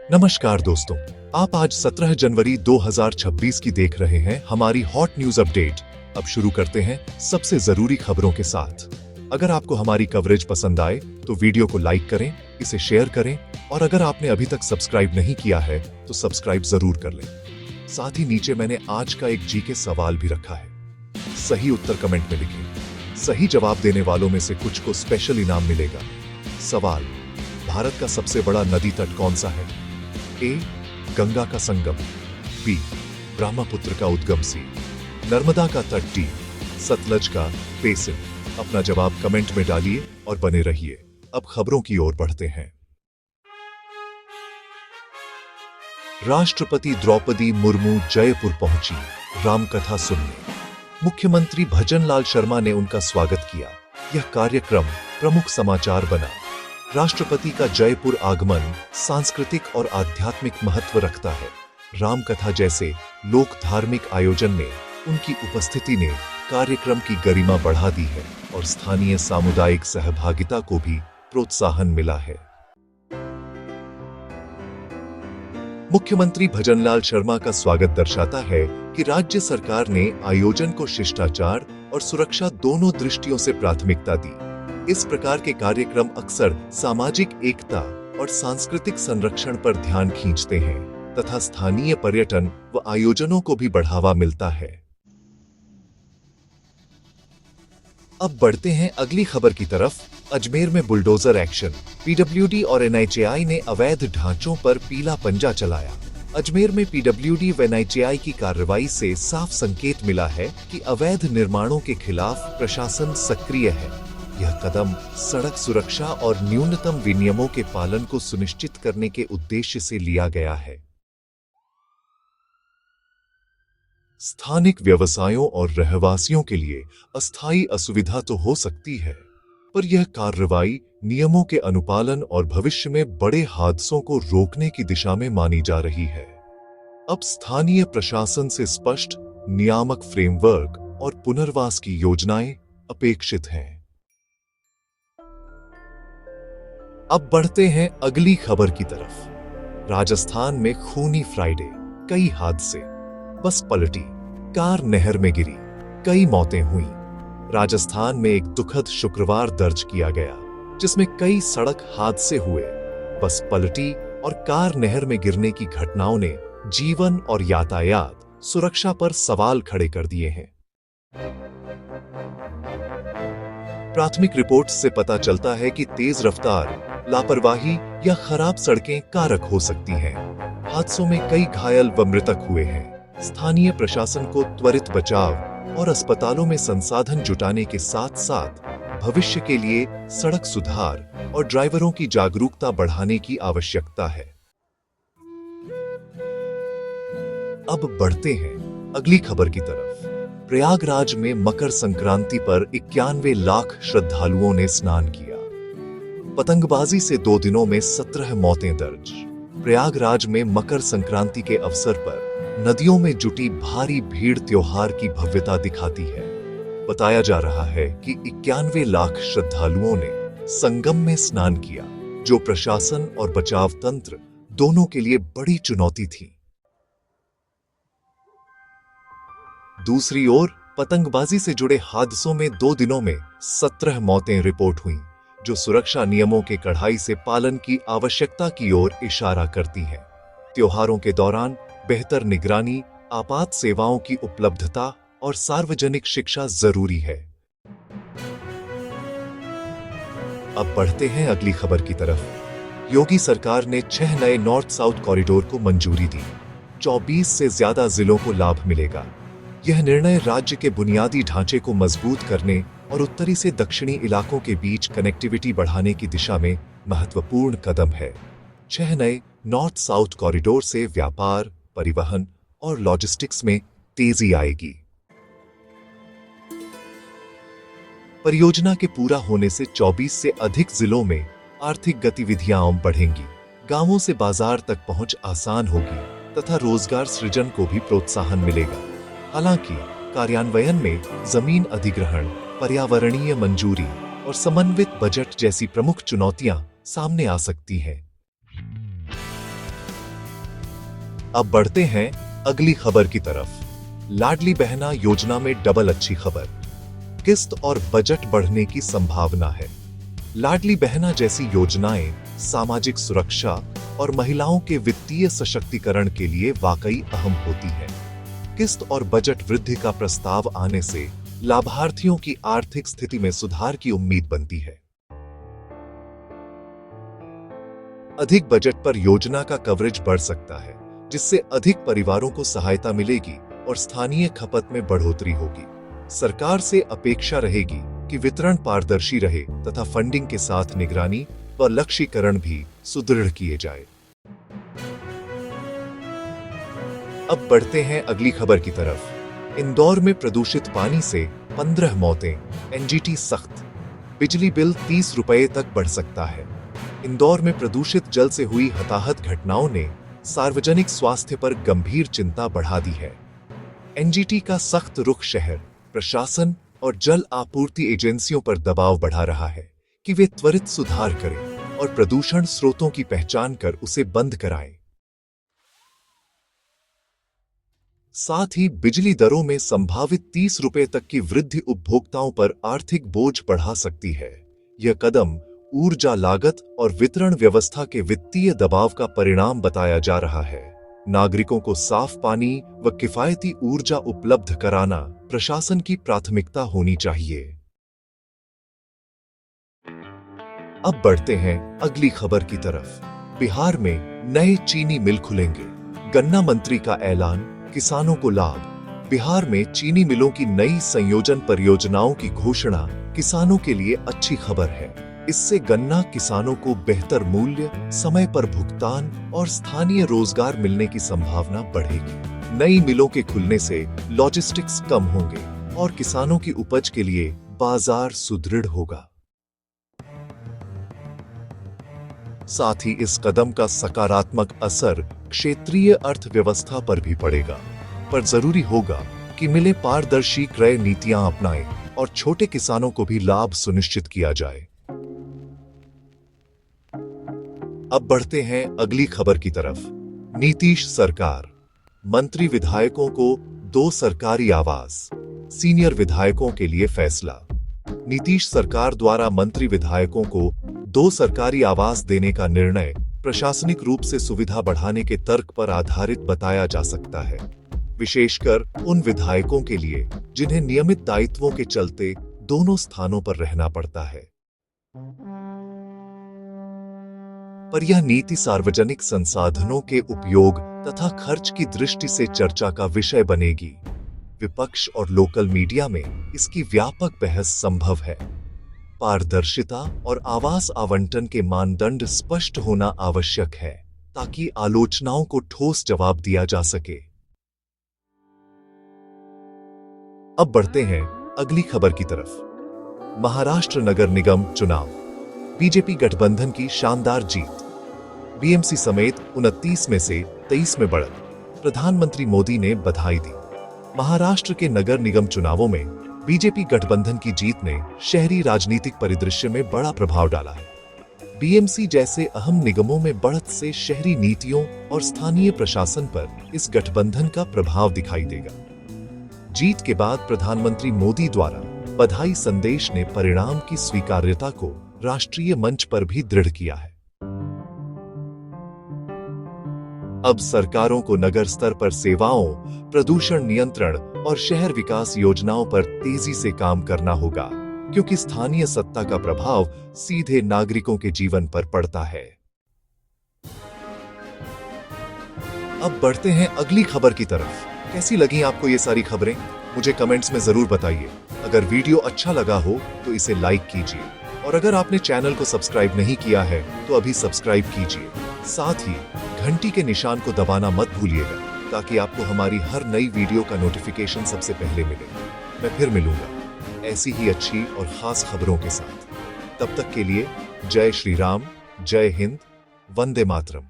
नमस्कार दोस्तों, आप आज 17 जनवरी 2026 की देख रहे हैं हमारी हॉट न्यूज अपडेट। अब शुरू करते हैं सबसे जरूरी खबरों के साथ। अगर आपको हमारी कवरेज पसंद आए तो वीडियो को लाइक करें, इसे शेयर करें और अगर आपने अभी तक सब्सक्राइब नहीं किया है तो सब्सक्राइब जरूर कर लें। साथ ही नीचे मैंने आज का एक जीके सवाल भी रखा है, सही उत्तर कमेंट में लिखें। सही जवाब देने वालों में से कुछ को स्पेशल इनाम मिलेगा। सवाल, भारत का सबसे बड़ा नदी तट कौन सा है? ए, गंगा का संगम, बी, ब्रह्मपुत्र का उद्गम, सी, नर्मदा का तट, डी, सतलज का बेसिन। अपना जवाब कमेंट में डालिए और बने रहिए। अब खबरों की ओर बढ़ते हैं। राष्ट्रपति द्रौपदी मुर्मू जयपुर पहुंची रामकथा सुनने। मुख्यमंत्री भजनलाल शर्मा ने उनका स्वागत किया। यह कार्यक्रम प्रमुख समाचार बना। राष्ट्रपति का जयपुर आगमन सांस्कृतिक और आध्यात्मिक महत्व रखता है। रामकथा जैसे लोक धार्मिक आयोजन में उनकी उपस्थिति ने कार्यक्रम की गरिमा बढ़ा दी है और स्थानीय सामुदायिक सहभागिता को भी प्रोत्साहन मिला है। मुख्यमंत्री भजनलाल शर्मा का स्वागत दर्शाता है कि राज्य सरकार ने आयोजन को शिष्टाचार और सुरक्षा दोनों दृष्टियों से प्राथमिकता दी। इस प्रकार के कार्यक्रम अक्सर सामाजिक एकता और सांस्कृतिक संरक्षण पर ध्यान खींचते हैं तथा स्थानीय पर्यटन व आयोजनों को भी बढ़ावा मिलता है। अब बढ़ते हैं अगली खबर की तरफ। अजमेर में बुलडोजर एक्शन। पीडब्ल्यूडी और एनएचएआई ने अवैध ढांचों पर पीला पंजा चलाया। अजमेर में पीडब्ल्यूडी व एनएचएआई की कार्रवाई से साफ संकेत मिला है कि अवैध निर्माणों के खिलाफ प्रशासन सक्रिय है। यह कदम सड़क सुरक्षा और न्यूनतम विनियमों के पालन को सुनिश्चित करने के उद्देश्य से लिया गया है। स्थानिक व्यवसायों और रहवासियों के लिए अस्थायी असुविधा तो हो सकती है, पर यह कार्रवाई नियमों के अनुपालन और भविष्य में बड़े हादसों को रोकने की दिशा में मानी जा रही है। अब स्थानीय प्रशासन से स्पष्ट नियामक फ्रेमवर्क और पुनर्वास की योजनाएं अपेक्षित हैं। अब बढ़ते हैं अगली खबर की तरफ। राजस्थान में खूनी फ्राइडे, कई हादसे, बस पलटी, कार नहर में गिरी, कई मौतें हुई। राजस्थान में एक दुखद शुक्रवार दर्ज किया गया जिसमें कई सड़क हादसे हुए। बस पलटी और कार नहर में गिरने की घटनाओं ने जीवन और यातायात सुरक्षा पर सवाल खड़े कर दिए हैं। प्राथमिक रिपोर्ट से पता चलता है कि तेज रफ्तार, लापरवाही या खराब सड़कें कारक हो सकती हैं। हादसों में कई घायल व मृतक हुए हैं। स्थानीय प्रशासन को त्वरित बचाव और अस्पतालों में संसाधन जुटाने के साथ साथ भविष्य के लिए सड़क सुधार और ड्राइवरों की जागरूकता बढ़ाने की आवश्यकता है। अब बढ़ते हैं अगली खबर की तरफ। प्रयागराज में मकर संक्रांति पर 91 लाख श्रद्धालुओं ने स्नान किया। पतंगबाजी से 2 दिनों में 17 मौतें दर्ज। प्रयागराज में मकर संक्रांति के अवसर पर नदियों में जुटी भारी भीड़ त्योहार की भव्यता दिखाती है। बताया जा रहा है कि 91 लाख श्रद्धालुओं ने संगम में स्नान किया, जो प्रशासन और बचाव तंत्र दोनों के लिए बड़ी चुनौती थी। दूसरी ओर पतंगबाजी से जुड़े हादसों में 2 दिनों में 17 मौतें रिपोर्ट हुईं, जो सुरक्षा नियमों के कड़ाई से पालन की आवश्यकता की ओर इशारा करती हैं। त्योहारों के दौरान बेहतर निगरानी, आपात सेवाओं की उपलब्धता और सार्वजनिक शिक्षा जरूरी है। अब बढ़ते हैं अगली खबर की तरफ। योगी सरकार ने 6 नए नॉर्थ साउथ कॉरिडोर को मंजूरी दी। 24 से ज्यादा जिलों को लाभ मिलेगा। यह निर्णय राज्य के बुनियादी ढांचे को मजबूत करने और उत्तरी से दक्षिणी इलाकों के बीच कनेक्टिविटी बढ़ाने की दिशा में महत्वपूर्ण कदम है। 6 नए नॉर्थ साउथ कॉरिडोर से व्यापार, परिवहन और लॉजिस्टिक्स में तेजी आएगी। परियोजना के पूरा होने से 24 से अधिक जिलों में आर्थिक गतिविधियां बढ़ेंगी। गांवों से बाजार तक पहुंच आसान होगी तथा रोजगार सृजन को भी प्रोत्साहन मिलेगा। हालांकि कार्यान्वयन में जमीन अधिग्रहण, पर्यावरणीय मंजूरी और समन्वित बजट जैसी प्रमुख चुनौतियां सामने आ सकती हैं। अब बढ़ते हैं अगली खबर की तरफ। लाडली बहना योजना में डबल अच्छी खबर, किस्त और बजट बढ़ने की संभावना है। लाडली बहना जैसी योजनाएं सामाजिक सुरक्षा और महिलाओं के वित्तीय सशक्तिकरण के लिए वाकई अहम होती है। किस्त और बजट वृद्धि का प्रस्ताव आने से लाभार्थियों की आर्थिक स्थिति में सुधार की उम्मीद बनती है। अधिक बजट पर योजना का कवरेज बढ़ सकता है, जिससे अधिक परिवारों को सहायता मिलेगी और स्थानीय खपत में बढ़ोतरी होगी। सरकार से अपेक्षा रहेगी कि वितरण पारदर्शी रहे तथा फंडिंग के साथ निगरानी व लक्ष्यीकरण भी सुदृढ़ किए जाए। अब बढ़ते हैं अगली खबर की तरफ। इंदौर में प्रदूषित पानी से 15 मौतें, एनजीटी सख्त, बिजली बिल 30 रुपए तक बढ़ सकता है। इंदौर में प्रदूषित जल से हुई हताहत घटनाओं ने सार्वजनिक स्वास्थ्य पर गंभीर चिंता बढ़ा दी है। एनजीटी का सख्त रुख शहर प्रशासन और जल आपूर्ति एजेंसियों पर दबाव बढ़ा रहा है कि वे त्वरित सुधार करें और प्रदूषण स्रोतों की पहचान कर उसे बंद कराएं। साथ ही बिजली दरों में संभावित 30 रुपए तक की वृद्धि उपभोक्ताओं पर आर्थिक बोझ बढ़ा सकती है। यह कदम ऊर्जा लागत और वितरण व्यवस्था के वित्तीय दबाव का परिणाम बताया जा रहा है। नागरिकों को साफ पानी व किफायती ऊर्जा उपलब्ध कराना प्रशासन की प्राथमिकता होनी चाहिए। अब बढ़ते हैं अगली खबर की तरफ। बिहार में नए चीनी मिल खुलेंगे, गन्ना मंत्री का ऐलान, किसानों को लाभ। बिहार में चीनी मिलों की नई संयोजन परियोजनाओं की घोषणा किसानों के लिए अच्छी खबर है। इससे गन्ना किसानों को बेहतर मूल्य, समय पर भुगतान और स्थानीय रोजगार मिलने की संभावना बढ़ेगी। नई मिलों के खुलने से लॉजिस्टिक्स कम होंगे और किसानों की उपज के लिए बाजार सुदृढ़ होगा। साथ ही इस कदम का सकारात्मक असर क्षेत्रीय अर्थव्यवस्था पर भी पड़ेगा। पर जरूरी होगा कि मिलें पारदर्शी क्रय नीतियां अपनाएं और छोटे किसानों को भी लाभ सुनिश्चित किया जाए। अब बढ़ते हैं अगली खबर की तरफ। नीतीश सरकार, मंत्री विधायकों को 2 सरकारी आवास, सीनियर विधायकों के लिए फैसला। नीतीश सरकार द्वारा मंत्री विधायकों को 2 सरकारी आवास देने का निर्णय प्रशासनिक रूप से सुविधा बढ़ाने के तर्क पर आधारित बताया जा सकता है, विशेषकर उन विधायकों के लिए जिन्हें नियमित दायित्वों के चलते दोनों स्थानों पर रहना पड़ता है। पर यह नीति सार्वजनिक संसाधनों के उपयोग तथा खर्च की दृष्टि से चर्चा का विषय बनेगी। विपक्ष और लोकल मीडिया में इसकी व्यापक बहस संभव है। पारदर्शिता और आवास आवंटन के मानदंड स्पष्ट होना आवश्यक है ताकि आलोचनाओं को ठोस जवाब दिया जा सके। अब बढ़ते हैं अगली खबर की तरफ। महाराष्ट्र नगर निगम चुनाव, बीजेपी गठबंधन की शानदार जीत, बीएमसी समेत 29 में से 23 में बढ़त, प्रधानमंत्री मोदी ने बधाई दी। महाराष्ट्र के नगर निगम चुनावों में बीजेपी गठबंधन की जीत ने शहरी राजनीतिक परिदृश्य में बड़ा प्रभाव डाला है। बीएमसी जैसे अहम निगमों में बढ़त से शहरी नीतियों और स्थानीय प्रशासन पर इस गठबंधन का प्रभाव दिखाई देगा। जीत के बाद प्रधानमंत्री मोदी द्वारा बधाई संदेश ने परिणाम की स्वीकार्यता को राष्ट्रीय मंच पर भी दृढ़ किया है। अब सरकारों को नगर स्तर पर सेवाओं, प्रदूषण नियंत्रण और शहर विकास योजनाओं पर तेजी से काम करना होगा, क्योंकि स्थानीय सत्ता का प्रभाव सीधे नागरिकों के जीवन पर पड़ता है। अब बढ़ते हैं अगली खबर की तरफ। कैसी लगी आपको ये सारी खबरें? मुझे कमेंट्स में जरूर बताइए। अगर वीडियो अच्छा लगा हो तो इसे लाइक कीजिए और अगर आपने चैनल को सब्सक्राइब नहीं किया है तो अभी सब्सक्राइब कीजिए। साथ ही घंटी के निशान को दबाना मत भूलिएगा ताकि आपको हमारी हर नई वीडियो का नोटिफिकेशन सबसे पहले मिले। मैं फिर मिलूंगा ऐसी ही अच्छी और खास खबरों के साथ। तब तक के लिए जय श्री राम, जय हिंद, वंदे मातरम।